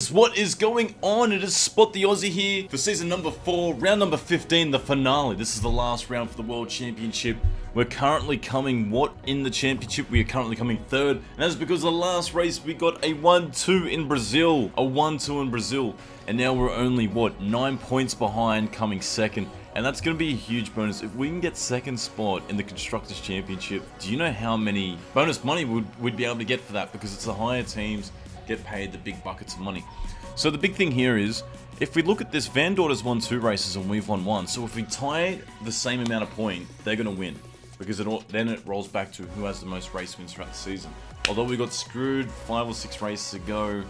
Guys, what is going on? It is Spot the Aussie here for season number 4, round number 15, the finale. This is the last round for the World Championship. We're currently coming, in the championship? We are currently coming 3rd, and that's because the last race we got a 1-2 in Brazil. A 1-2 in Brazil. And now we're only, 9 points behind, coming 2nd. And that's going to be a huge bonus. If we can get 2nd spot in the Constructors' Championship, do you know how many bonus money we'd be able to get for that? Because it's the higher teams get paid the big buckets of money. So the big thing here is, if we look at this, Van Dorder's won 2 races and we've won 1. So if we tie the same amount of point, they're going to win. Because then it rolls back to who has the most race wins throughout the season. Although we got screwed 5 or 6 races ago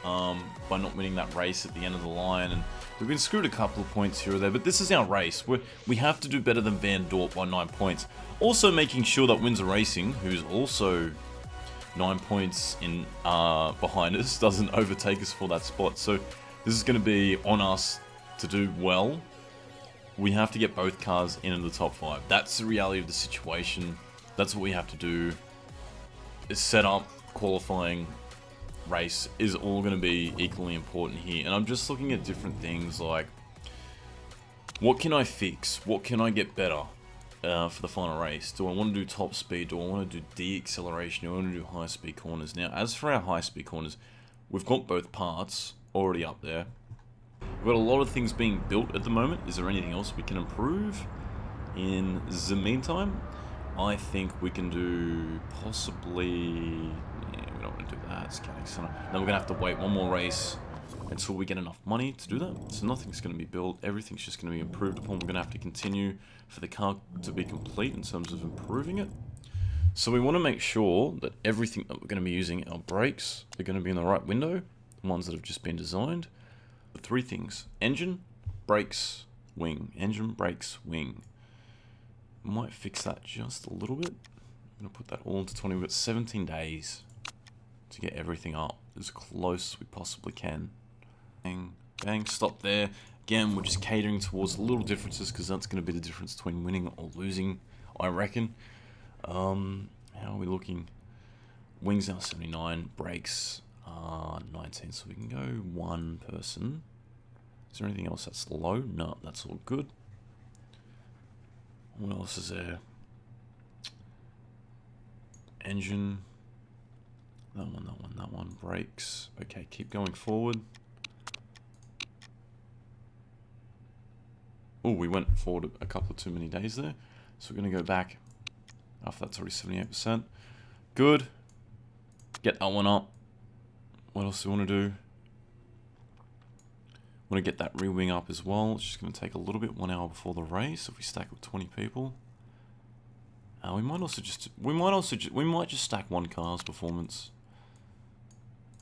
by not winning that race at the end of the line, and we've been screwed a couple of points here or there, but this is our race. We have to do better than Van Dort by 9 points. Also making sure that Windsor Racing, who's also 9 points in behind us, doesn't overtake us for that spot. So this is going to be on us to do well. We have to get both cars into the top 5. That's the reality of the situation. That's what we have to do. Is set up, qualifying, race is all going to be equally important here. And I'm just looking at different things like, what can I fix? What can I get better for the final race? Do I want to do top speed? Do I want to do de-acceleration? Do I want to do high speed corners? Now, as for our high speed corners, we've got both parts already up there. We've got a lot of things being built at the moment. Is there anything else we can improve? In the meantime, I think we can do possibly... yeah, we don't want to do that. Scouting center. Then we're going to have to wait one more race until we get enough money to do that. So nothing's going to be built. Everything's just going to be improved upon. We're going to have to continue for the car to be complete in terms of improving it. So we want to make sure that everything that we're going to be using, our brakes, are going to be in the right window. The ones that have just been designed. The 3 things: engine, brakes, wing. Engine, brakes, wing. Might fix that just a little bit. I'm going to put that all into 20. We've got 17 days to get everything up as close as we possibly can. Bang, bang, stop there. Again, we're just catering towards little differences because that's going to be the difference between winning or losing, I reckon. How are we looking? Wings now 79, brakes 19, so we can go 1 person. Is there anything else that's low? No, that's all good. What else is there? Engine. That one, that one, that one. Brakes. Okay, keep going forward. Oh, we went forward a couple of too many days there. So we're going to go back. After that's already 78%. Good. Get that one up. What else do we want to do? Want to get that rear wing up as well. It's just going to take a little bit, 1 hour before the race. If we stack with 20 people, we might just stack one car's performance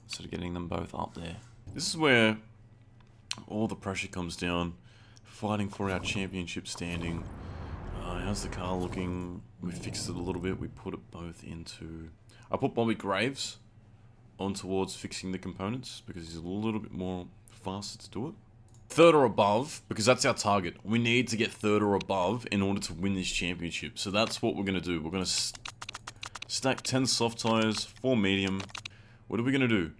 instead of getting them both up there. This is where all the pressure comes down. Fighting for our championship standing. How's the car looking? We fixed it a little bit. We put it both into. I put Bobby Graves on towards fixing the components because he's a little bit more faster to do it. 3rd or above, because that's our target. We need to get 3rd or above in order to win this championship. So that's what we're going to do. We're going to stack 10 soft tires, 4 medium. What are we going to do?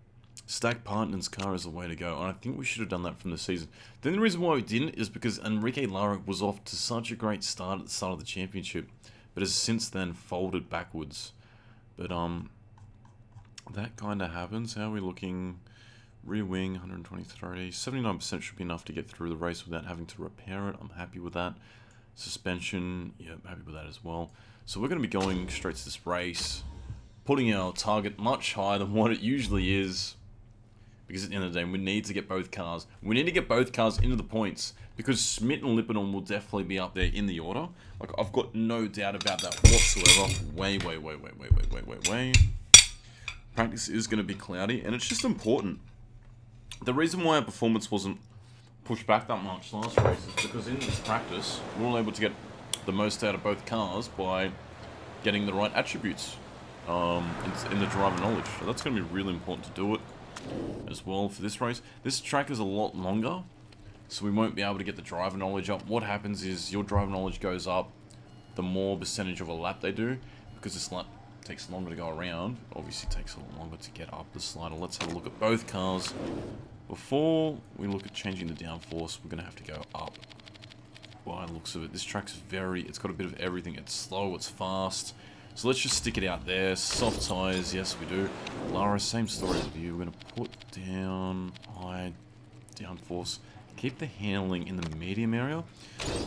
Stack Partner's car is the way to go. And I think we should have done that from the season. The only reason why we didn't is because Enrique Lara was off to such a great start at the start of the championship, but has since then folded backwards. But that kind of happens. How are we looking? Rear wing, 123. 79% should be enough to get through the race without having to repair it. I'm happy with that. Suspension, yeah, I'm happy with that as well. So we're going to be going straight to this race, putting our target much higher than what it usually is. Because at the end of the day, we need to get both cars. We need to get both cars into the points. Because Schmidt and Lippenham will definitely be up there in the order. Like, I've got no doubt about that whatsoever. Way. Practice is going to be cloudy, and it's just important. The reason why our performance wasn't pushed back that much last race is because in this practice, we were able to get the most out of both cars by getting the right attributes in the driver knowledge. So that's going to be really important to do it as well for this race. This track is a lot longer, so we won't be able to get the driver knowledge up. What happens is your driver knowledge goes up the more percentage of a lap they do, because this lap takes longer to go around. Obviously takes a lot longer to get up the slider. Let's have a look at both cars. Before we look at changing the downforce, we're going to have to go up. By the looks of it, this track's it's got a bit of everything. It's slow, it's fast. So let's just stick it out there. Soft tires, yes we do. Lara, same story with you. We're going to put down high downforce. Keep the handling in the medium area.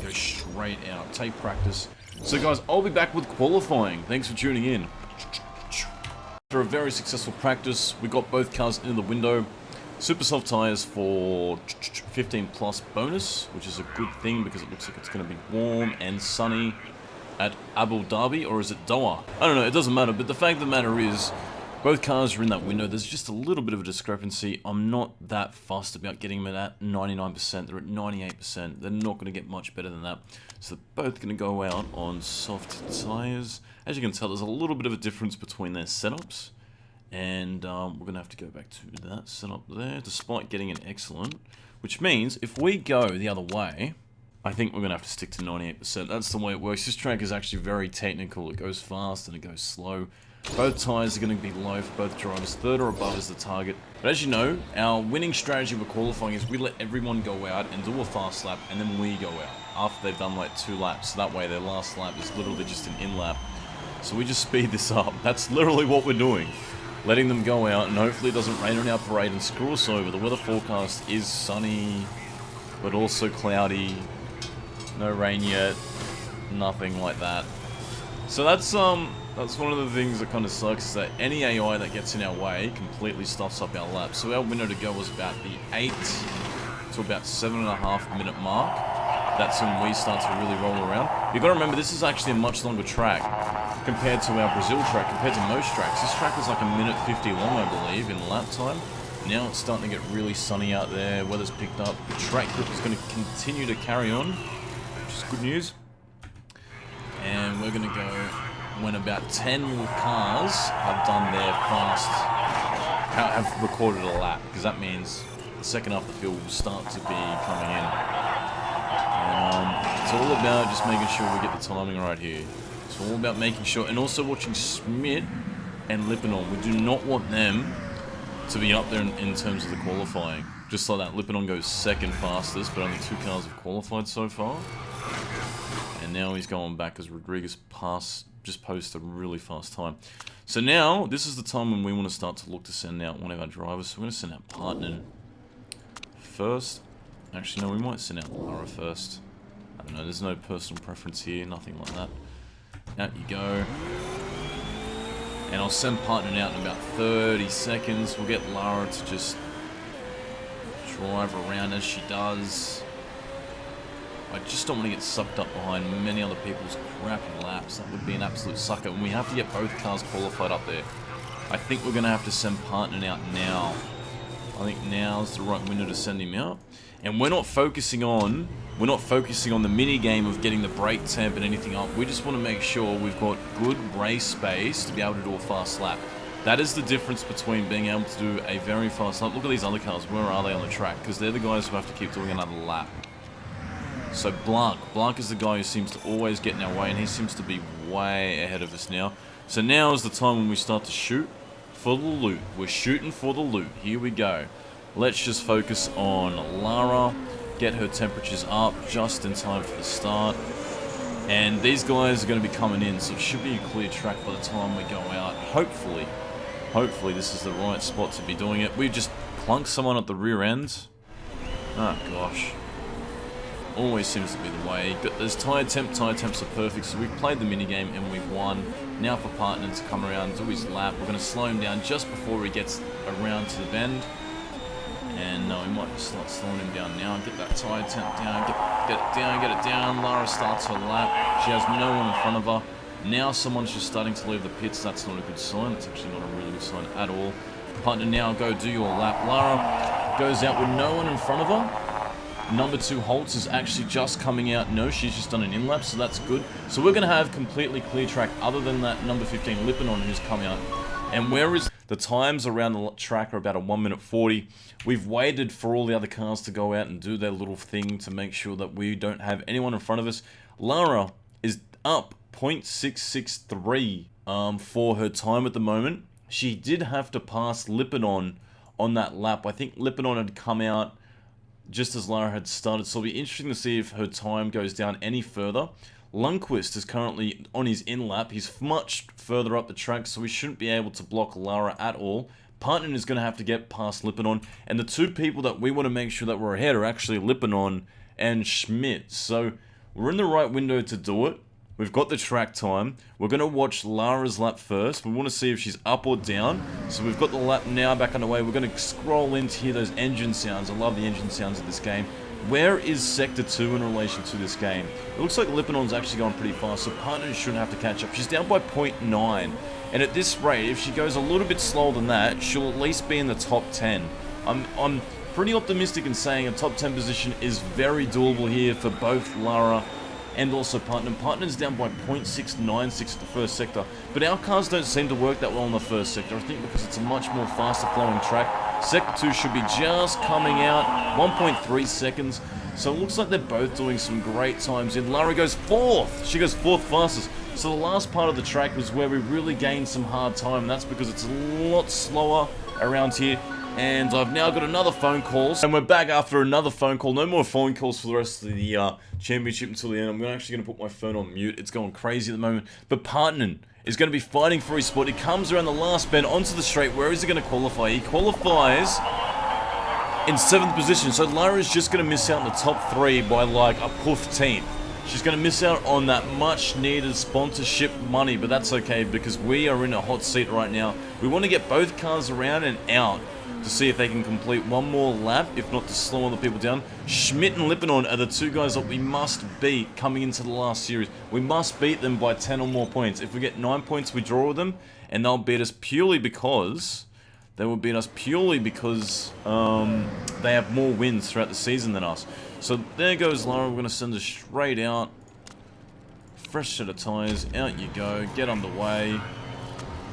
Go straight out. Take practice. So guys, I'll be back with qualifying. Thanks for tuning in. After a very successful practice, we got both cars into the window. Super soft tires for 15 plus bonus, which is a good thing because it looks like it's going to be warm and sunny at Abu Dhabi, or is it Doha? I don't know, it doesn't matter, but the fact of the matter is, both cars are in that window. There's just a little bit of a discrepancy. I'm not that fussed about getting them at 99%. They're at 98%. They're not going to get much better than that. So they're both going to go out on soft tires. As you can tell, there's a little bit of a difference between their setups. And we're going to have to go back to that setup there, despite getting an excellent. Which means, if we go the other way, I think we're going to have to stick to 98%. That's the way it works. This track is actually very technical. It goes fast and it goes slow. Both tyres are going to be low for both drivers. Third or above is the target. But as you know, our winning strategy with qualifying is we let everyone go out and do a fast lap, and then we go out after they've done like 2 laps. So that way their last lap is literally just an in-lap. So we just speed this up. That's literally what we're doing. Letting them go out, and hopefully it doesn't rain on our parade and screw us over. The weather forecast is sunny, but also cloudy. No rain yet. Nothing like that. So that's one of the things that kind of sucks, is that any AI that gets in our way completely stuffs up our lap. So our window to go was about the 8 to about 7.5 minute mark. That's when we start to really roll around. You've got to remember, this is actually a much longer track compared to our Brazil track, compared to most tracks. This track was like 1:50 long, I believe, in lap time. Now it's starting to get really sunny out there. Weather's picked up. The track grip is going to continue to carry on, which is good news. And we're going to go when about 10 cars have done their fast, have recorded a lap, because that means the second half of the field will start to be coming in. And it's all about just making sure we get the timing right here. It's all about making sure, and also watching Schmidt and Lippinon. We do not want them to be up there in terms of the qualifying. Just like that, Lippinon goes second fastest, but only 2 cars have qualified so far. And now he's going back as Rodriguez just posted a really fast time. So now, this is the time when we want to start to look to send out one of our drivers. So we're going to send out Partner first. Actually, no, we might send out Lara first. I don't know, there's no personal preference here, nothing like that. Out you go. And I'll send Partner out in about 30 seconds. We'll get Lara to just drive around as she does. I just don't want to get sucked up behind many other people's crappy laps. That would be an absolute sucker. And we have to get both cars qualified up there. I think we're going to have to send Partner out now. I think now's the right window to send him out. And we're not focusing on the mini game of getting the brake temp and anything up. We just want to make sure we've got good race space to be able to do a fast lap. That is the difference between being able to do a very fast lap. Look at these other cars. Where are they on the track? Because they're the guys who have to keep doing another lap. So Blanc is the guy who seems to always get in our way, and he seems to be way ahead of us now. So now is the time when we start to shoot for the loot. We're shooting for the loot. Here we go. Let's just focus on Lara, get her temperatures up just in time for the start. And these guys are going to be coming in, so it should be a clear track by the time we go out. Hopefully this is the right spot to be doing it. We've just plunked someone at the rear end. Oh gosh. Always seems to be the way. But there's tire temps are perfect, so we've played the minigame and we've won. Now for Partner to come around and do his lap. We're going to slow him down just before he gets around to the bend. And no, we might just start slowing him down now. Get that tire temp down, get it down. Lara starts her lap. She has no one in front of her. Now someone's just starting to leave the pits. That's not a good sign. That's actually not a really good sign at all. Partner, now go do your lap. Lara goes out with no one in front of her. Number 2 Holtz is actually just coming out. No, she's just done an in-lap, so that's good. So we're going to have completely clear track other than that number 15 Lippinon who's come out. And where is the times around the track are about a 1:40. We've waited for all the other cars to go out and do their little thing to make sure that we don't have anyone in front of us. Lara is up 0.663 for her time at the moment. She did have to pass Lippinon on that lap. I think Lippinon had come out just as Lara had started, so it'll be interesting to see if her time goes down any further. Lundqvist is currently on his in-lap. He's much further up the track, so we shouldn't be able to block Lara at all. Partner is going to have to get past Lippinon, and the two people that we want to make sure that we're ahead are actually Lippinon and Schmidt. So we're in the right window to do it. We've got the track time. We're going to watch Lara's lap first. We want to see if she's up or down. So we've got the lap now back underway. We're going to scroll in to hear those engine sounds. I love the engine sounds of this game. Where is Sector 2 in relation to this game? It looks like Lippinon's actually going pretty fast, so Partner shouldn't have to catch up. She's down by 0.9. And at this rate, if she goes a little bit slower than that, she'll at least be in the top 10. I'm pretty optimistic in saying a top 10 position is very doable here for both Lara and also Partner. Partner's down by 0.696 at the first sector, but our cars don't seem to work that well in the first sector, I think because it's a much more faster flowing track. Sector 2 should be just coming out, 1.3 seconds, so it looks like they're both doing some great times in. Lara goes 4th, she goes 4th fastest, so the last part of the track was where we really gained some hard time, and that's because it's a lot slower around here. And I've now got another phone call, and we're back after another phone call. No more phone calls for the rest of the championship until the end. I'm actually going to put my phone on mute. It's going crazy at the moment. But Partnen is going to be fighting for his spot. He comes around the last bend onto the straight. Where is he going to qualify? He qualifies in 7th position. So Lara's just going to miss out in the top 3 by like a 15th. She's going to miss out on that much needed sponsorship money, but that's okay because we are in a hot seat right now. We want to get both cars around and out to see if they can complete one more lap, if not to slow other people down. Schmidt and Lippinon are the two guys that we must beat coming into the last series. We must beat them by 10 or more points. If we get 9 points, we draw with them, and they'll beat us purely because... They will beat us purely because they have more wins throughout the season than us. So there goes Lara. We're going to send her straight out. Fresh set of tyres. Out you go. Get underway.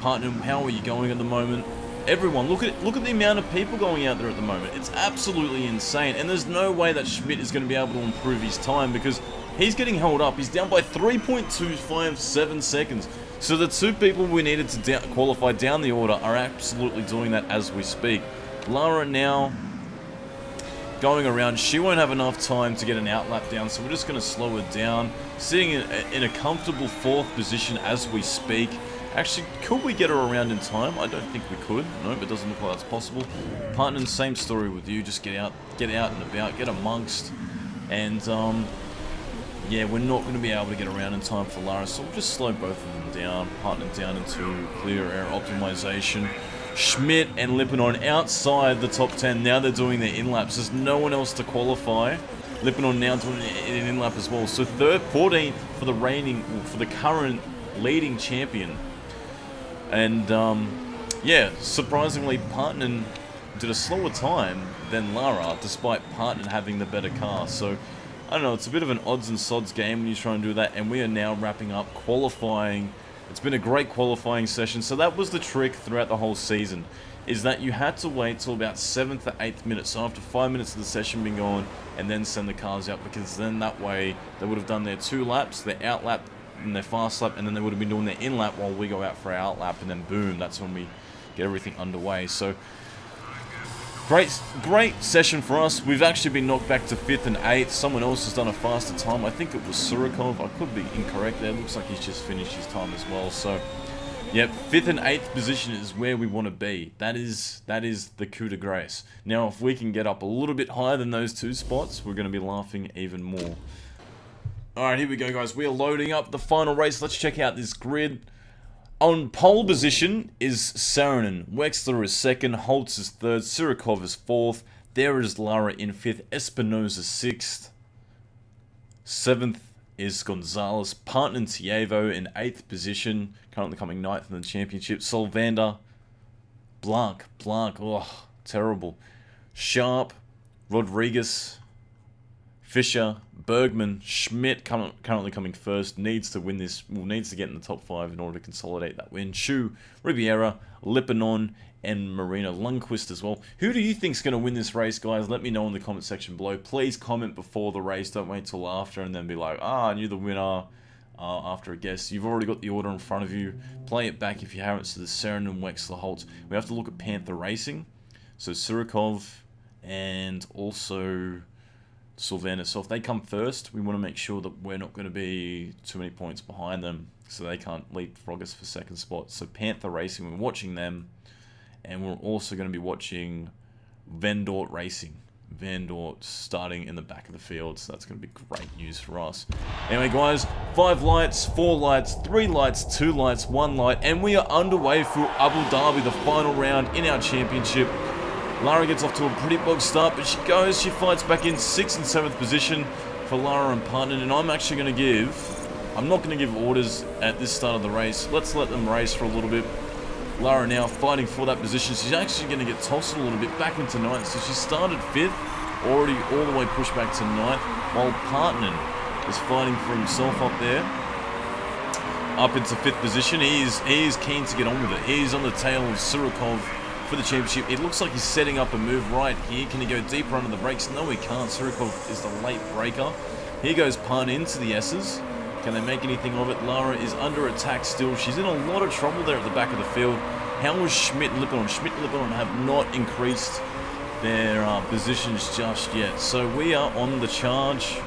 Partner, how are you going at the moment? Everyone, look at the amount of people going out there at the moment. It's absolutely insane. And there's no way that Schmidt is going to be able to improve his time because he's getting held up. He's down by 3.257 seconds. So the two people we needed to qualify down the order are absolutely doing that as we speak. Lara now going around. She won't have enough time to get an outlap down, so we're just going to slow her down. Sitting in a comfortable 4th position as we speak. Actually, could we get her around in time? I don't think we could. Nope, it doesn't look like that's possible. Partner, same story with you. Just get out and about, get amongst. And, yeah, we're not going to be able to get around in time for Lara, so we'll just slow both of them down. Partner down into clear air optimization. Schmidt and Lippinon outside the top 10. Now they're doing their in-laps. There's no one else to qualify. Lippinon now doing an in-lap as well. So 14th for the current leading champion. And, yeah, surprisingly, Partner did a slower time than Lara, despite Partner having the better car. So, I don't know, it's a bit of an odds and sods game when you try and do that. And we are now wrapping up qualifying. It's been a great qualifying session. So that was the trick throughout the whole season, is that you had to wait till about 7th or 8th minute. So after 5 minutes of the session being gone, and then send the cars out, because then that way they would have done their 2 laps, their out lap, and their fast lap, and then they would have been doing their in lap while we go out for our out lap, and then boom, that's when we get everything underway. So great session for us. We've actually been knocked back to 5th and 8th. Someone else has done a faster time. I think it was Surikov. I could be incorrect there. Looks like he's just finished his time as well. So yep, 5th and 8th position is where we want to be. That is the coup de grace. Now, if we can get up a little bit higher than those 2 spots, we're going to be laughing even more. Alright, here we go, guys. We are loading up the final race. Let's check out this grid. On pole position is Saarinen. Wexler is 2nd. Holtz is 3rd. Surikov is 4th. There is Lara in 5th. Espinosa 6th. 7th is Gonzalez. Partner Tievo in 8th position. Currently coming 9th in the championship. Solvander. Blanc. Oh, terrible. Sharp. Rodriguez. Fischer, Bergman, Schmidt currently coming first, needs to win this, needs to get in the top 5 in order to consolidate that win. Chu, Riviera, Lippinon, and Marina. Lundqvist as well. Who do you think's going to win this race, guys? Let me know in the comment section below. Please comment before the race, don't wait till after and then be like, I knew the winner. after a guess. You've already got the order in front of you. Play it back if you haven't. So there's Seren, Wexler, Holtz. We have to look at Panther Racing. So Surikov and also Sylvanas. So if they come first, we want to make sure that we're not going to be too many points behind them, so they can't leapfrog us for second spot. So Panther Racing, we're watching them, and we're also going to be watching Van Dort Racing. Van Dort starting in the back of the field, so that's going to be great news for us. Anyway, guys, 5 lights, 4 lights, 3 lights, 2 lights, 1 light, and we are underway for Abu Dhabi, the final round in our championship. Lara gets off to a pretty bog start, but she fights back in 6th and 7th position for Lara and partner, and I'm actually going to I'm not going to give orders at this start of the race. Let's let them race for a little bit. Lara now fighting for that position. She's actually going to get tossed a little bit back into 9th. So she started 5th, already all the way pushed back to 9th, while Partner is fighting for himself up there. Up into 5th position. He is keen to get on with it. He's on the tail of Surikov for the championship. It looks like he's setting up a move right here. Can he go deeper under the brakes? No, he can't. Surikov is the late breaker. Here goes Partner into the S's. Can they make anything of it? Lara is under attack still. She's in a lot of trouble there at the back of the field. How is Schmidt and Lippinon? Schmidt and Lippinon have not increased their positions just yet. So we are on the charge.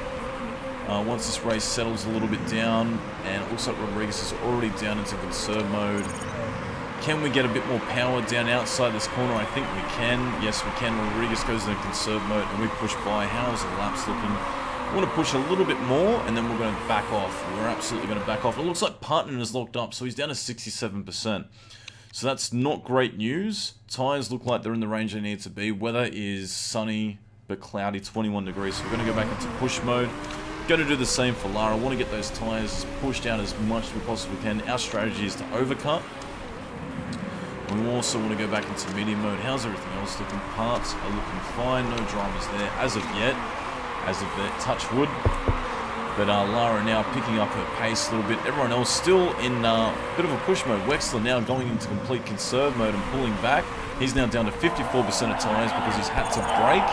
Once this race settles a little bit down, and it looks like Rodriguez is already down into conserve mode. Can we get a bit more power down outside this corner? I think we can. Yes, we can. Rodriguez goes into conserve mode, and we push by. How's the laps looking? We want to push a little bit more, and then we're going to back off. We're absolutely going to back off. It looks like Partner is locked up, so he's down to 67%. So that's not great news. Tyres look like they're in the range they need to be. Weather is sunny, but cloudy, 21 degrees. So we're going to go back into push mode. Going to do the same for Lara. I want to get those tyres pushed out as much as we possibly can. Our strategy is to overcut. We also want to go back into medium mode. How's everything else looking? Parts are looking fine. No dramas there as of yet. As of that, touch wood. But Lara now picking up her pace a little bit. Everyone else still in a bit of a push mode. Wexler now going into complete conserve mode and pulling back. He's now down to 54% of tyres because he's had to brake.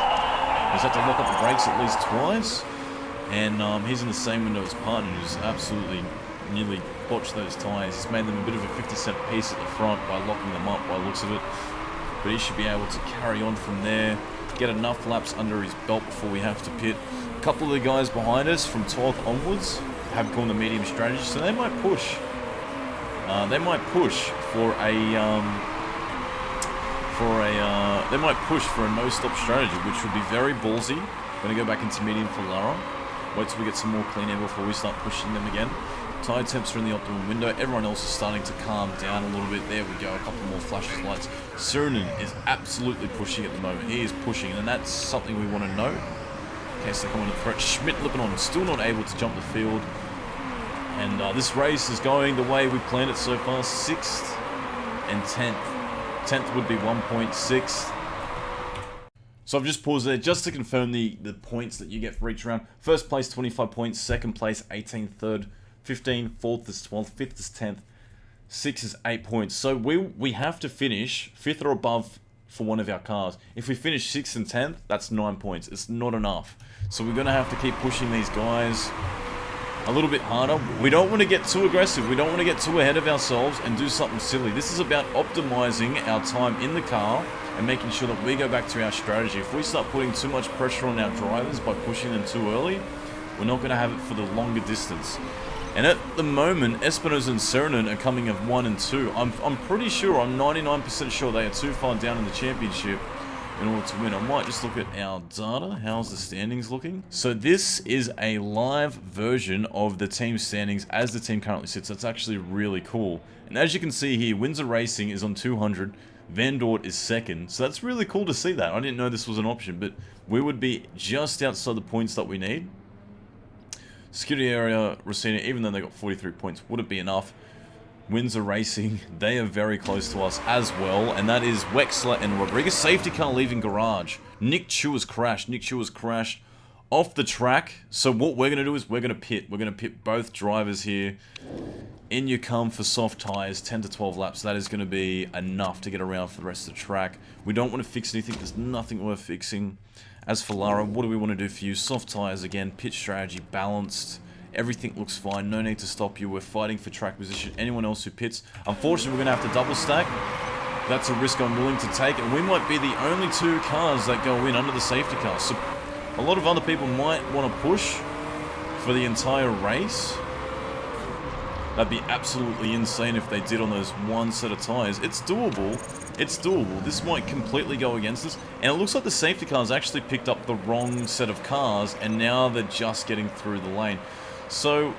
He's had to lock up the brakes at least twice. And he's in the same window as Partner, who's absolutely nearly botched those tyres. He's made them a bit of a 50-cent piece at the front by locking them up by the looks of it. But he should be able to carry on from there. Get enough laps under his belt before we have to pit. A couple of the guys behind us from 12th onwards have gone the medium strategy, so they might push. They might push for a no-stop strategy, which would be very ballsy. Going to go back into medium for Lara. Wait till we get some more clean air before we start pushing them again. Tyre temps are in the optimum window. Everyone else is starting to calm down a little bit. There we go. A couple more flashes of lights. Surin is absolutely pushing at the moment. He is pushing, and that's something we want to know. In case they come on the threat. Schmidt Lippinon still not able to jump the field. And this race is going the way we planned it so far. 6th and 10th. 10th would be 1.6. So I've just paused there just to confirm the points that you get for each round. First place, 25 points. Second place, 18. Third, 15. Fourth is 12. Fifth is 10th. 6th is 8 points. So we have to finish 5th or above for one of our cars. If we finish 6th and 10th, that's 9 points. It's not enough. So we're going to have to keep pushing these guys a little bit harder. We don't want to get too aggressive. We don't want to get too ahead of ourselves and do something silly. This is about optimizing our time in the car and making sure that we go back to our strategy. If we start putting too much pressure on our drivers by pushing them too early, we're not going to have it for the longer distance. And at the moment, Espinosa and Serenin are coming of 1 and 2. I'm pretty sure, I'm 99% sure they are too far down in the championship in order to win. I might just look at our data. How's the standings looking? So this is a live version of the team standings as the team currently sits. That's actually really cool. And as you can see here, Windsor Racing is on 200. Van Dort is 2nd. So that's really cool to see that. I didn't know this was an option, but we would be just outside the points that we need. Security area, Racina, even though they got 43 points, wouldn't be enough. Windsor Racing, they are very close to us as well, and that is Wexler and Rodriguez. Safety car leaving garage. Nick Chu has crashed. Nick Chu has crashed off the track. So what we're going to do is we're going to pit. We're going to pit both drivers here. In you come for soft tyres, 10 to 12 laps. That is going to be enough to get around for the rest of the track. We don't want to fix anything. There's nothing worth fixing. As for Lara, what do we want to do for you? Soft tyres again, pit strategy balanced. Everything looks fine. No need to stop you. We're fighting for track position. Anyone else who pits, unfortunately, we're going to have to double stack. That's a risk I'm willing to take, and we might be the only 2 cars that go in under the safety car. So a lot of other people might want to push for the entire race. That'd be absolutely insane if they did on those one set of tyres. It's doable. It's doable. This might completely go against us. And it looks like the safety cars actually picked up the wrong set of cars, and now they're just getting through the lane. So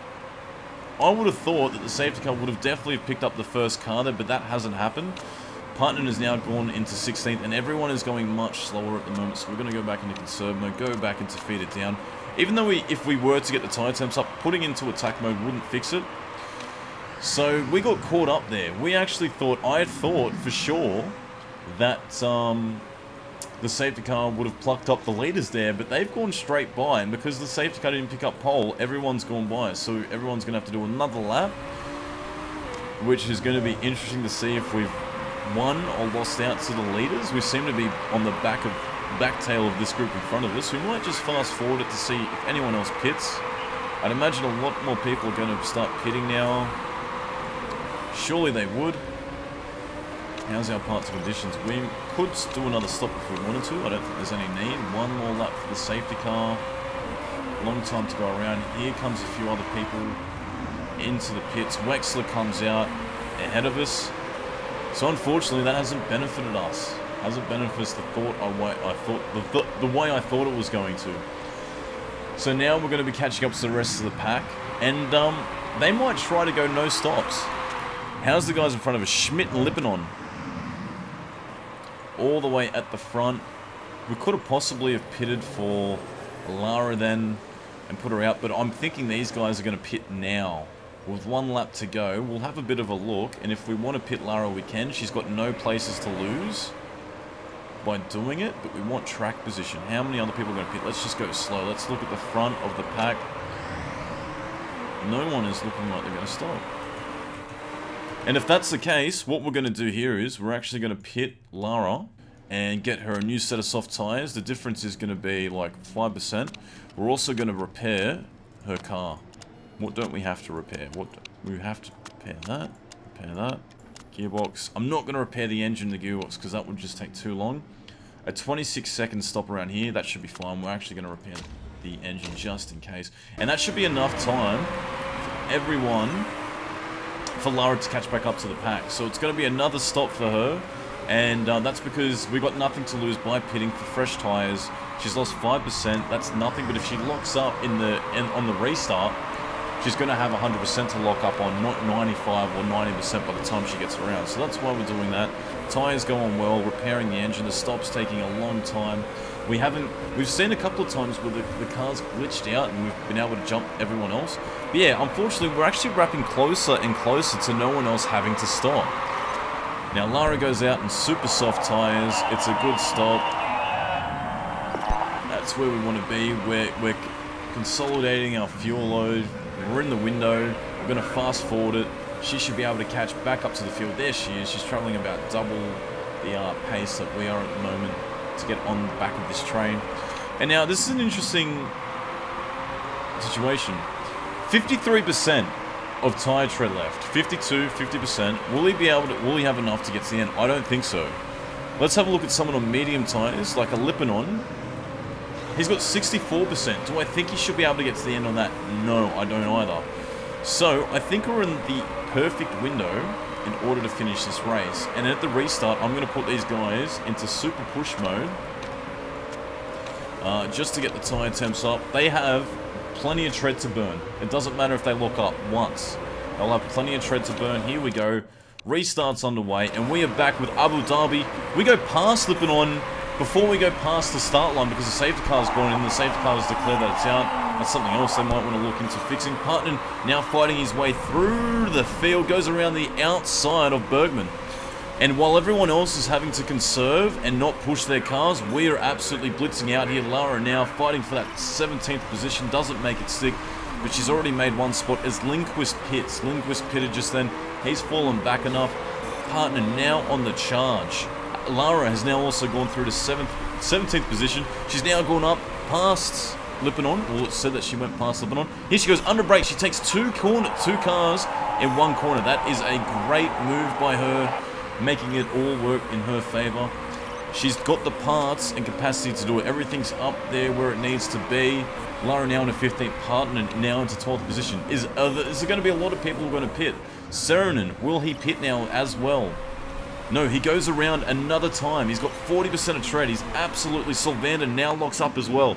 I would have thought that the safety car would have definitely picked up the first car there, but that hasn't happened. Partner has now gone into 16th, and everyone is going much slower at the moment, so we're going to go back into conserve mode, go back into feed it down. Even though if we were to get the tyre temps up, putting into attack mode wouldn't fix it. So we got caught up there. We actually thought, I had thought for sure that the safety car would have plucked up the leaders there, but they've gone straight by, and because the safety car didn't pick up pole, everyone's gone by, so everyone's going to have to do another lap, which is going to be interesting to see if we've won or lost out to the leaders. We seem to be on the back tail of this group in front of us. We might just fast forward it to see if anyone else pits. I'd imagine a lot more people are going to start pitting now. Surely they would. How's our parts and conditions? We could do another stop if we wanted to. I don't think there's any need. One more lap for the safety car. Long time to go around. Here comes a few other people into the pits. Wexler comes out ahead of us. So unfortunately, that hasn't benefited us. Hasn't benefited us the way I thought it was going to. So now we're going to be catching up to the rest of the pack, and they might try to go no stops. How's the guys in front of us? Schmidt and Lippinon, all the way at the front. We could have possibly have pitted for Lara then and put her out, but I'm thinking these guys are going to pit now. With 1 lap to go, we'll have a bit of a look, and if we want to pit Lara, we can. She's got no places to lose by doing it, but we want track position. How many other people are going to pit? Let's just go slow. Let's look at the front of the pack. No one is looking like they're going to stop. And if that's the case, what we're going to do here is we're actually going to pit Lara and get her a new set of soft tyres. The difference is going to be like 5%. We're also going to repair her car. What don't we have to repair? We have to repair that. Gearbox. I'm not going to repair the engine and the gearbox because that would just take too long. A 26-second stop around here, that should be fine. We're actually going to repair the engine just in case. And that should be enough time for everyone, for Lara to catch back up to the pack. So it's going to be another stop for her. And that's because we got nothing to lose by pitting for fresh tyres. She's lost 5%. That's nothing, but if she locks up on the restart, she's going to have 100% to lock up on, not 95 or 90% by the time she gets around. So that's why we're doing that. Tyres go on well, repairing the engine, the stop's taking a long time. We've seen a couple of times where the car's glitched out and we've been able to jump everyone else. But yeah, unfortunately, we're actually wrapping closer and closer to no one else having to stop. Now, Lara goes out in super soft tyres. It's a good stop. That's where we want to be. We're consolidating our fuel load. We're in the window. We're going to fast forward it. She should be able to catch back up to the field. There she is. She's traveling about double the pace that we are at the moment to get on the back of this train. And now this is an interesting situation. 53% of tyre tread left. 52, 50%. Will he have enough to get to the end? I don't think so. Let's have a look at someone on medium tyres, like a Lippinon. He's got 64%. Do I think he should be able to get to the end on that? No, I don't either. So, I think we're in the perfect window in order to finish this race. And at the restart, I'm going to put these guys into super push mode. Just to get the tyre temps up. They have plenty of tread to burn. It doesn't matter if they lock up once. They'll have plenty of tread to burn. Here we go. Restart's underway. And we are back with Abu Dhabi. We go past Lippinon before we go past the start line because the safety car's gone in. The safety car has declared that it's out. That's something else they might want to look into fixing. Partner now fighting his way through the field. Goes around the outside of Bergman. And while everyone else is having to conserve and not push their cars, we are absolutely blitzing out here. Lara now fighting for that 17th position. Doesn't make it stick, but she's already made one spot as Lindquist pits. Lindquist pitted just then. He's fallen back enough. Partner now on the charge. Lara has now also gone through to 17th position. She's now gone up past Lippinon. Well, it said that she went past Lippinon. Here she goes, under brake. She takes two cars in one corner. That is a great move by her, making it all work in her favor. She's got the parts and capacity to do it. Everything's up there where it needs to be. Lara now in a 15th, partner now into 12th position. Is there going to be a lot of people who are going to pit? Serenin, will he pit now as well? No, he goes around another time. He's got 40% of tread. He's absolutely... Sylvander now locks up as well.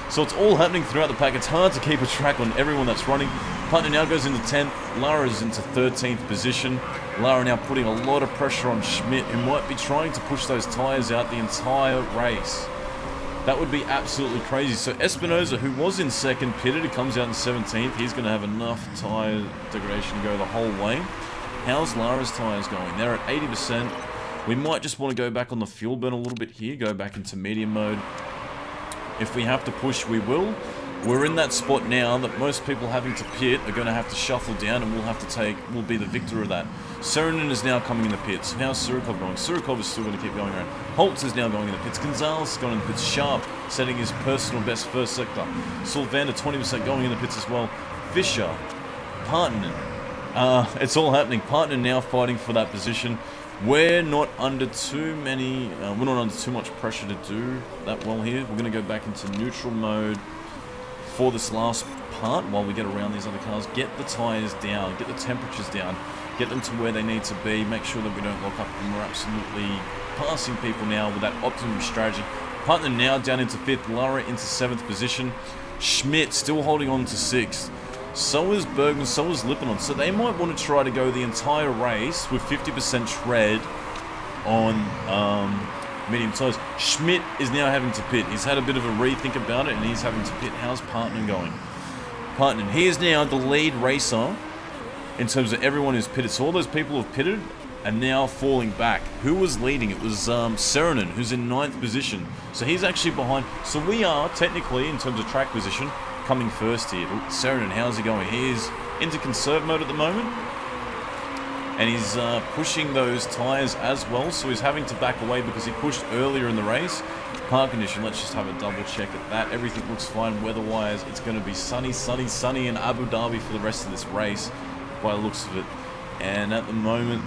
So it's all happening throughout the pack. It's hard to keep a track on everyone that's running. Partner now goes into 10th. Lara's into 13th position. Lara now putting a lot of pressure on Schmidt, who might be trying to push those tyres out the entire race. That would be absolutely crazy. So Espinosa, who was in second, pitted, he comes out in 17th. He's going to have enough tyre degradation to go the whole way. How's Lara's tyres going? They're at 80%. We might just want to go back on the fuel burn a little bit here, go back into medium mode. If we have to push, we will. We're in that spot now that most people having to pit are going to have to shuffle down, and we'll be the victor of that. Serenin is now coming in the pits. How's Surikov going? Surikov is still going to keep going around. Holtz is now going in the pits. Gonzalez is going in the pits. Sharp setting his personal best first sector. Sylvander 20% going in the pits as well. Fisher, Partner. It's all happening. Partner now fighting for that position. We're not under too much pressure to do that well here. We're going to go back into neutral mode for this last part while we get around these other cars. Get the tyres down, get the temperatures down, get them to where they need to be, make sure that we don't lock up, and we're absolutely passing people now with that optimum strategy. Partner now down into 5th, Lara into 7th position. Schmidt still holding on to 6th. So is Bergman, so is Lippinon. So they might want to try to go the entire race with 50% tread on medium tyres. Schmidt is now having to pit. He's had a bit of a rethink about it, and he's having to pit. How's Partner going? Partner, he is now the lead racer in terms of everyone who's pitted. So all those people who've pitted are now falling back. Who was leading? It was Serenin, who's in 9th position. So he's actually behind. So we are technically, in terms of track position, coming first here. Serenin, how's he going? He's into conserve mode at the moment, and he's pushing those tyres as well, so he's having to back away because he pushed earlier in the race. Park condition, let's just have a double check at that. Everything looks fine weather-wise. It's going to be sunny, sunny, sunny in Abu Dhabi for the rest of this race, by the looks of it. And at the moment,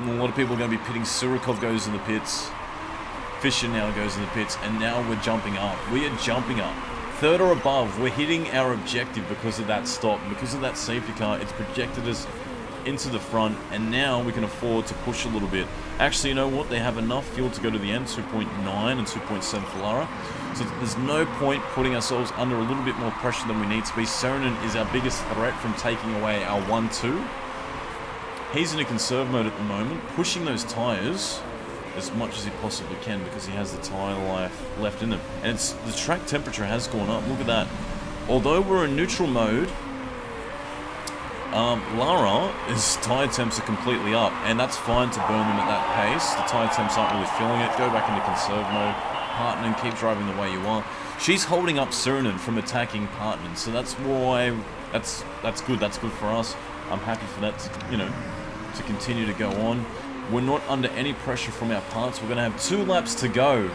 a lot of people are going to be pitting. Surikov goes in the pits. Fisher now goes in the pits, and now we're jumping up. We are jumping up. 3rd or above, we're hitting our objective because of that stop, because of that safety car. It's projected us into the front, and now we can afford to push a little bit. Actually, you know what? They have enough fuel to go to the end, 2.9 and 2.7 for Lara. So there's no point putting ourselves under a little bit more pressure than we need to be. Serenin is our biggest threat from taking away our 1-2. He's in a conserve mode at the moment, pushing those tyres as much as he possibly can because he has the tyre life left in them. And the track temperature has gone up. Look at that. Although we're in neutral mode, Lara's tyre temps are completely up, and that's fine to burn them at that pace. The tyre temps aren't really feeling it. Go back into conserve mode. Partner, keep driving the way you are. She's holding up Serenin from attacking Partner, so that's why that's good. That's good for us. I'm happy for that, to continue to go on. We're not under any pressure from our parts. We're going to have 2 laps to go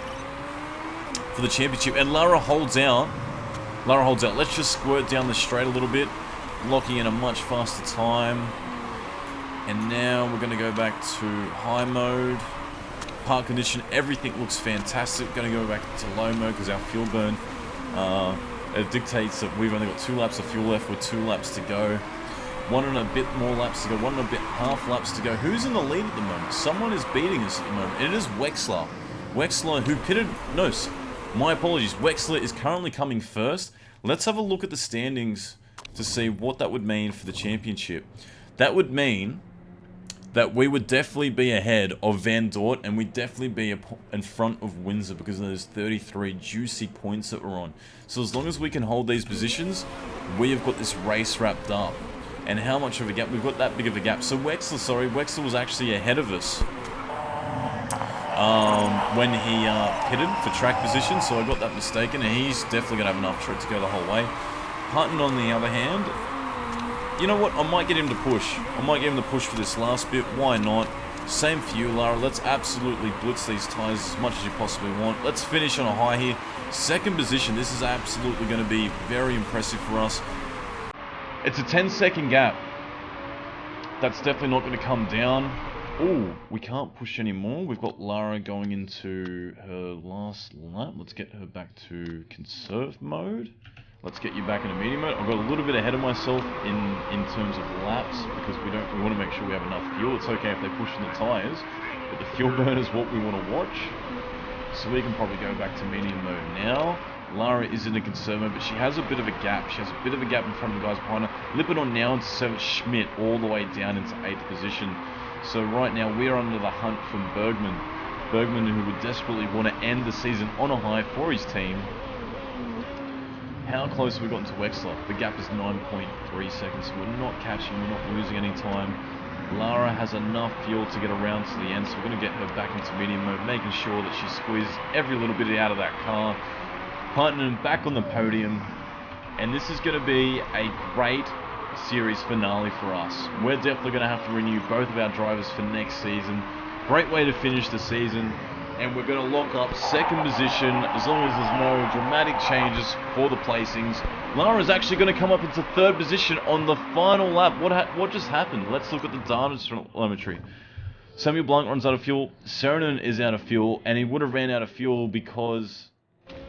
for the championship, and Lara holds out. Let's just squirt down the straight a little bit, locking in a much faster time. And now we're going to go back to high mode. Park condition, everything looks fantastic. Going to go back to low mode because our fuel burn it dictates that we've only got 2 laps of fuel left with 2 laps to go. 1 and a bit more laps to go, 1 and a bit half laps to go. Who's in the lead at the moment? Someone is beating us at the moment, and it is Wexler. Wexler, who pitted... No, my apologies. Wexler is currently coming first. Let's have a look at the standings to see what that would mean for the championship. That would mean that we would definitely be ahead of Van Dort, and we'd definitely be in front of Windsor because of those 33 juicy points that we're on. So as long as we can hold these positions, we have got this race wrapped up. And how much of a gap? We've got that big of a gap. So Wexler was actually ahead of us when he pitted for track position, so I got that mistaken, and he's definitely going to have enough tread to go the whole way. Hutton, on the other hand, you know what? I might get him to push. I might get him to push for this last bit. Why not? Same for you, Lara. Let's absolutely blitz these tyres as much as you possibly want. Let's finish on a high here. Second position. This is absolutely going to be very impressive for us. It's a 10-second gap. That's definitely not going to come down. Oh, we can't push anymore. We've got Lara going into her last lap. Let's get her back to conserve mode. Let's get you back into medium mode. I've got a little bit ahead of myself in terms of laps because we want to make sure we have enough fuel. It's okay if they push in the tyres, but the fuel burn is what we want to watch. So we can probably go back to medium mode now. Lara is in a conserve mode, but she has a bit of a gap. She has a bit of a gap in front of the guys behind her. Lippin on now into 7th, Schmidt all the way down into 8th position. So right now we're under the hunt from Bergman. Bergman, who would desperately want to end the season on a high for his team. How close have we gotten to Wexler? The gap is 9.3 seconds, so we're not catching, we're not losing any time. Lara has enough fuel to get around to the end, so we're going to get her back into medium mode, making sure that she squeezes every little bit out of that car. Partnering back on the podium, and this is going to be a great series finale for us. We're definitely going to have to renew both of our drivers for next season. Great way to finish the season. And we're going to lock up second position as long as there's no dramatic changes for the placings. Lara's actually going to come up into third position on the final lap. What just happened? Let's look at the data telemetry. Samuel Blanc runs out of fuel. Saranen is out of fuel, and he would have ran out of fuel because,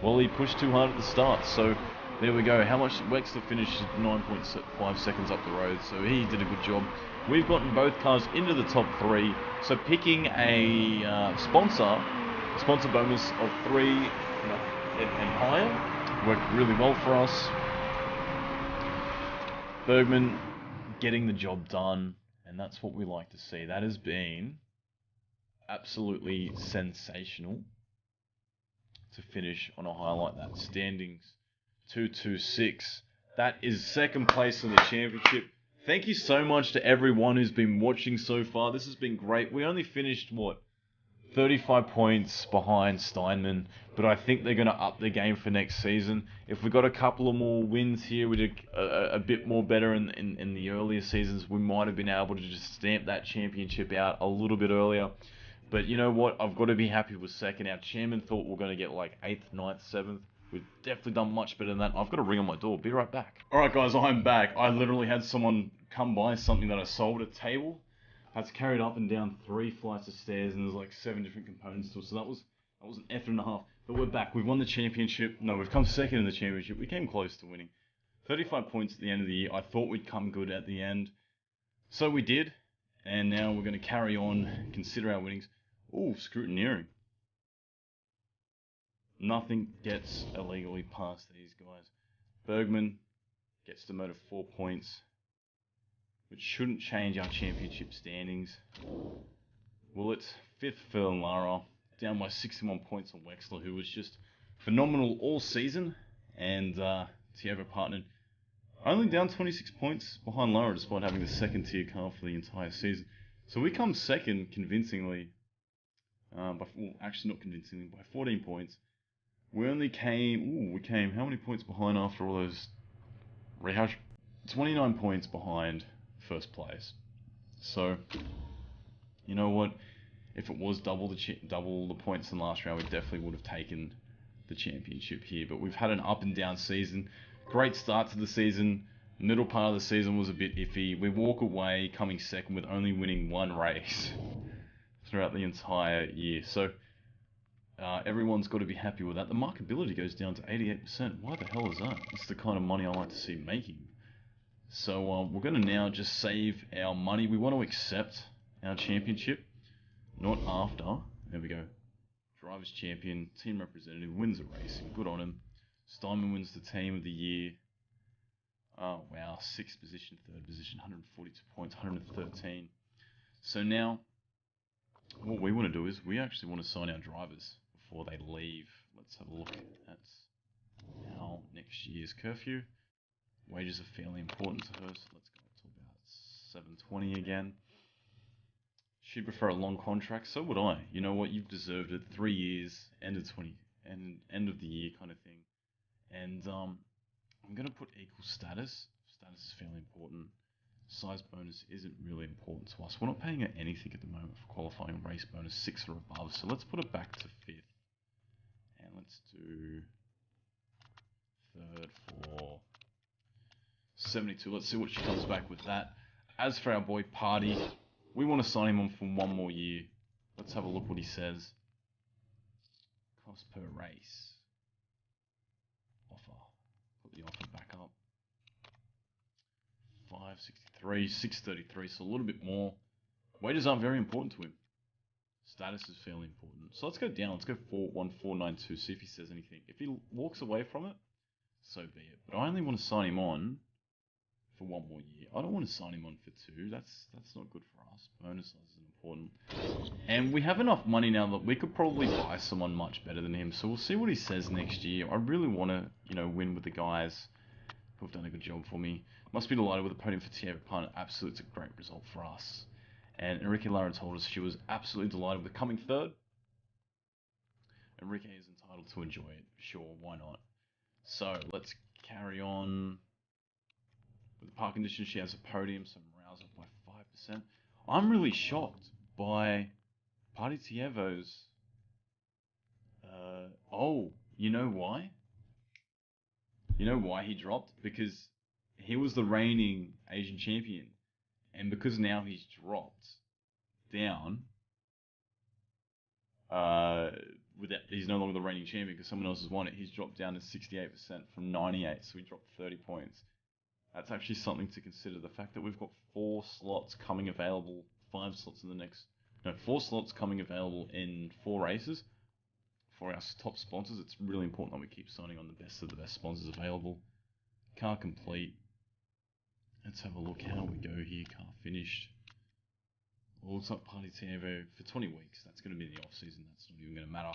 well, he pushed too hard at the start. So there we go. How much Wexler finished 9.5 seconds up the road, so he did a good job. We've gotten both cars into the top 3, so picking a sponsor bonus of 3 and higher worked really well for us. Bergman getting the job done, and that's what we like to see. That has been absolutely sensational to finish on a high like that. Standings 226. That is second place in the championship. Thank you so much to everyone who's been watching so far. This has been great. We only finished, 35 points behind Steinman, but I think they're going to up their game for next season. If we got a couple of more wins here, we did a bit more better in the earlier seasons, we might have been able to just stamp that championship out a little bit earlier. But you know what? I've got to be happy with second. Our chairman thought we're going to get like 8th, 9th, 7th. We've definitely done much better than that. I've got a ring on my door. Be right back. Alright guys, I'm back. I literally had someone come by something that I sold at a table. That's carried up and down 3 flights of stairs, and there's like 7 different components to it. So that was an effort and a half. But we're back. We've won the championship. No, we've come second in the championship. We came close to winning. 35 points at the end of the year. I thought we'd come good at the end. So we did. And now we're going to carry on, consider our winnings. Ooh, scrutineering. Nothing gets illegally past these guys. Bergman gets demoted 4 points, which shouldn't change our championship standings. Well, it's 5th for Lara, down by 61 points on Wexler, who was just phenomenal all season, and Tiervo partnered only down 26 points behind Lara, despite having the second tier car for the entire season. So we come second convincingly, actually not convincingly, by 14 points. We only came, how many points behind after all those rehash? 29 points behind first place. So, you know what? If it was double the points in last round, we definitely would have taken the championship here. But we've had an up and down season. Great start to the season. Middle part of the season was a bit iffy. We walk away coming second with only winning 1 race throughout the entire year. So, everyone's got to be happy with that. The markability goes down to 88%. Why the hell is that? That's the kind of money I like to see making. So we're going to now just save our money. We want to accept our championship, not after. There we go. Drivers champion, team representative, wins a race. Good on him. Steinman wins the team of the year. Oh wow, 6th position, 3rd position, 142 points, 113. So now, what we want to do is we actually want to sign our drivers before they leave. Let's have a look at our next year's curfew. Wages are fairly important to her, so let's go up to about 720 again. She'd prefer a long contract, so would I. You know what, you've deserved it. 3 years, end of the year kind of thing. And I'm going to put equal status. Status is fairly important. Size bonus isn't really important to us. We're not paying her anything at the moment for qualifying race bonus 6 or above, so let's put it back to 5th. And let's do 3rd for 72. Let's see what she comes back with that. As for our boy Party, we want to sign him on for 1 more year. Let's have a look what he says. Cost per race. Offer. Put the offer back up. 563, 633, so a little bit more. Wages aren't very important to him. Status is fairly important. So let's go down. Let's go 41492. See if he says anything. If he walks away from it, so be it. But I only want to sign him on for 1 more year. I don't want to sign him on for 2. That's not good for us. Bonus size is important. And we have enough money now that we could probably buy someone much better than him. So we'll see what he says next year. I really want to, win with the guys who've done a good job for me. Must be delighted with the podium for Tierra Pun. Absolutely, it's a great result for us. And Enrique Lara told us she was absolutely delighted with coming 3rd. Enrique is entitled to enjoy it. Sure, why not? So let's carry on. With the park conditions, she has a podium, so morale's up by 5%. I'm really shocked by Party Tievo's... you know why? You know why he dropped? Because he was the reigning Asian champion. And because now he's dropped down, he's no longer the reigning champion because someone else has won it. He's dropped down to 68% from 98, so he dropped 30 points. That's actually something to consider. The fact that we've got 4 slots coming available, 5 slots in the next... No, 4 slots coming available in 4 races for our top sponsors. It's really important that we keep signing on the best of the best sponsors available. Car complete. Let's have a look how we go here. Car finished. Well, looks like Party Tievo for 20 weeks. That's going to be the off-season. That's not even going to matter.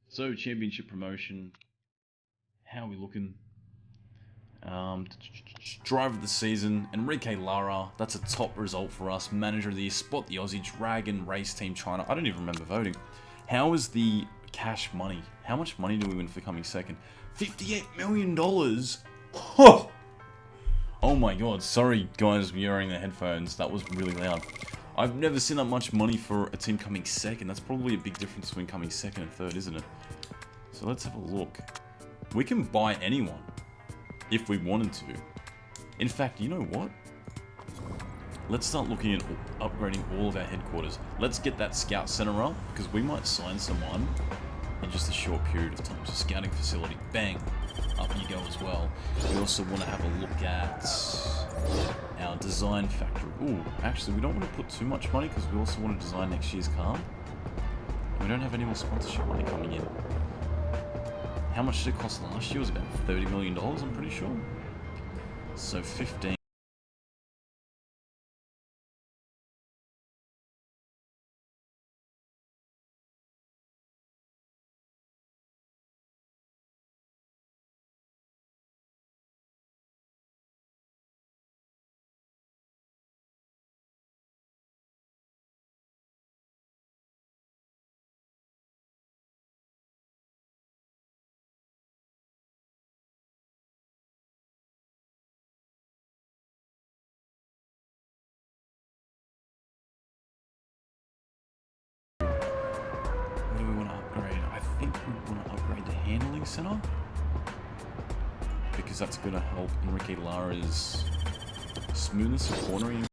So, championship promotion. How are we looking? Driver of the season, Enrique Lara. That's a top result for us. Manager of the year, SpotTheOzzie, Dragon, Race Team China. I don't even remember voting. How is the cash money? How much money do we win for coming 2nd? $58 million? Oh my god, sorry guys wearing the headphones, that was really loud. I've never seen that much money for a team coming 2nd. That's probably a big difference between coming 2nd and 3rd, isn't it? So let's have a look. We can buy anyone if we wanted to. In fact, you know what? Let's start looking at upgrading all of our headquarters. Let's get that scout center up, because we might sign someone in just a short period of time. So scouting facility, bang, up you go as well. We also want to have a look at our design factory. Ooh, actually we don't want to put too much money, because we also want to design next year's car. We don't have any more sponsorship money coming in. How much did it cost last year? It was about $30 million, I'm pretty sure. So 15. I think we want to upgrade the handling center, because that's going to help Enrique Lara's smoothness of cornering.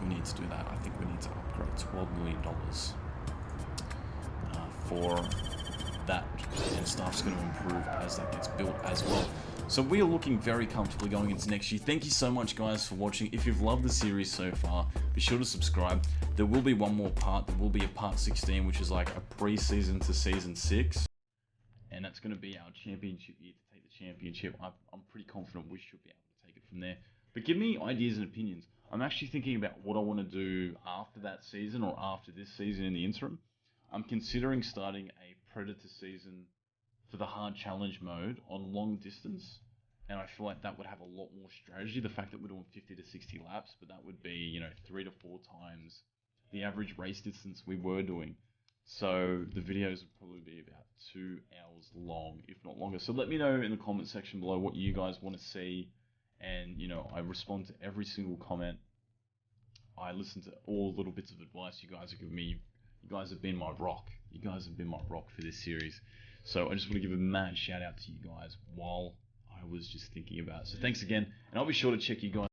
We need to do that. I think we need to upgrade $12 million for that, and stuff's going to improve as that gets built as well. So we are looking very comfortably going into next year. Thank you so much guys for watching. If you've loved the series so far, be sure to subscribe. There will be one more part. There will be a part 16, which is like a pre-season to season 6. And that's going to be our championship year to take the championship. I'm pretty confident we should be able to take it from there. But give me ideas and opinions. I'm actually thinking about what I want to do after that season or after this season in the interim. I'm considering starting a Predator season for the hard challenge mode on long distance, and I feel like that would have a lot more strategy. The fact that we're doing 50 to 60 laps, but that would be, you know, 3 to 4 times the average race distance we were doing. So the videos would probably be about 2 hours long, if not longer. So let me know in the comment section below what you guys want to see, and you know, I respond to every single comment. I listen to all little bits of advice you guys have given me. You guys have been my rock. You guys have been my rock for this series. So I just want to give a mad shout out to you guys while I was just thinking about it. So thanks again, and I'll be sure to check you guys